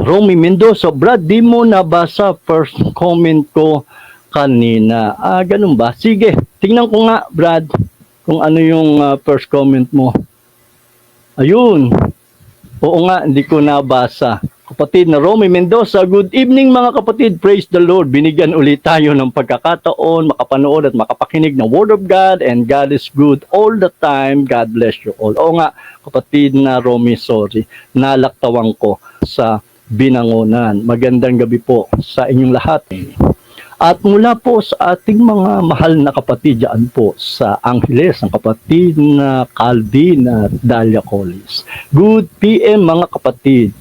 Romy Mendoza. Brad, di mo nabasa first comment ko kanina. Ganun ba? Sige, tingnan ko nga, Brad, kung ano yung first comment mo. Ayun. Oo nga, hindi ko nabasa. Kapatid na Romy Mendoza, good evening mga kapatid, praise the Lord. Binigyan ulit tayo ng pagkakataon, makapanood at makapakinig ng Word of God, and God is good all the time. God bless you all. Oo nga, kapatid na Romy, sorry, nalaktawan ko sa binangonan. Magandang gabi po sa inyong lahat. At mula po sa ating mga mahal na kapatid dyan po sa Angeles, ang kapatid na Calvin at Dalia Collis. Good PM mga kapatid.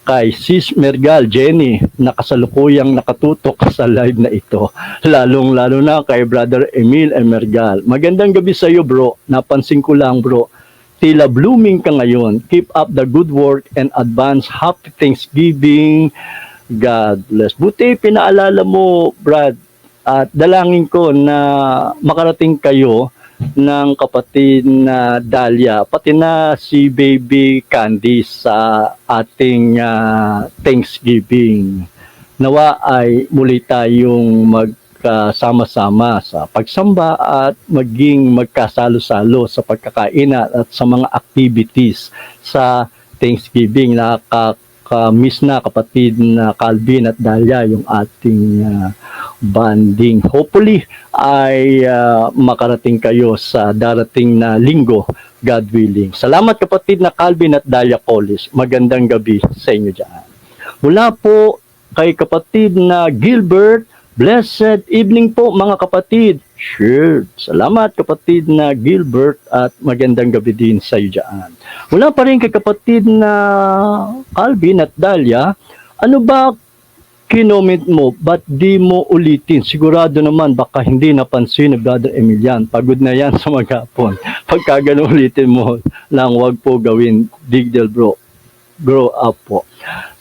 Kay Sis Mergal, Jenny, nakasalukuyang nakatutok sa live na ito. Lalong-lalo na kay Brother Emil Mergal. Magandang gabi sa iyo, bro. Napansin ko lang, bro. Tila blooming ka ngayon. Keep up the good work and advance happy Thanksgiving. God bless. Buti pinaalala mo, Brad. At dalangin ko na makarating kayo ng kapatid na Dalia, pati na si Baby Candy sa ating Thanksgiving. Nawa ay muli tayong magkasama-sama sa pagsamba at maging magkasalo-salo sa pagkakainan at sa mga activities sa Thanksgiving. Nakaka-miss na kapatid na Calvin at Dalia yung ating bonding. Hopefully ay makarating kayo sa darating na linggo, God willing. Salamat kapatid na Calvin at Dalia Collis. Magandang gabi sa inyo dyan. Mula po kay kapatid na Gilbert, blessed evening po mga kapatid. Sure. Salamat kapatid na Gilbert at magandang gabi din sa iyo dyan. Mula pa rin kay kapatid na Calvin at Dalia, ano ba kinoment mo, ba't di mo ulitin? Sigurado naman, baka hindi napansin ni Brother Emilian. Pagod na yan sa maghapon. Pagka ganun ulitin mo lang, wag po gawin. Digdel bro. Grow up po.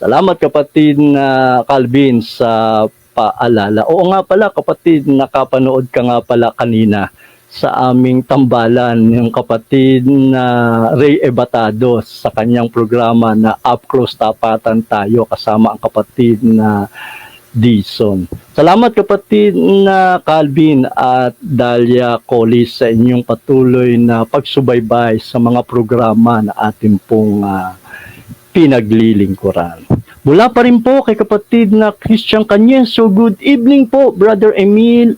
Salamat kapatid na Calvin sa paalala. Oo nga pala kapatid, nakapanood ka nga pala kanina sa aming tambalan yung kapatid na Ray Ebatado sa kanyang programa na Up Close Tapatan Tayo kasama ang kapatid na Dison. Salamat kapatid na Calvin at Dalia Collis sa inyong patuloy na pagsubaybay sa mga programa na ating pong pinaglilingkuran. Mula pa rin po kay kapatid na Christian Canyeso, good evening po Brother Emil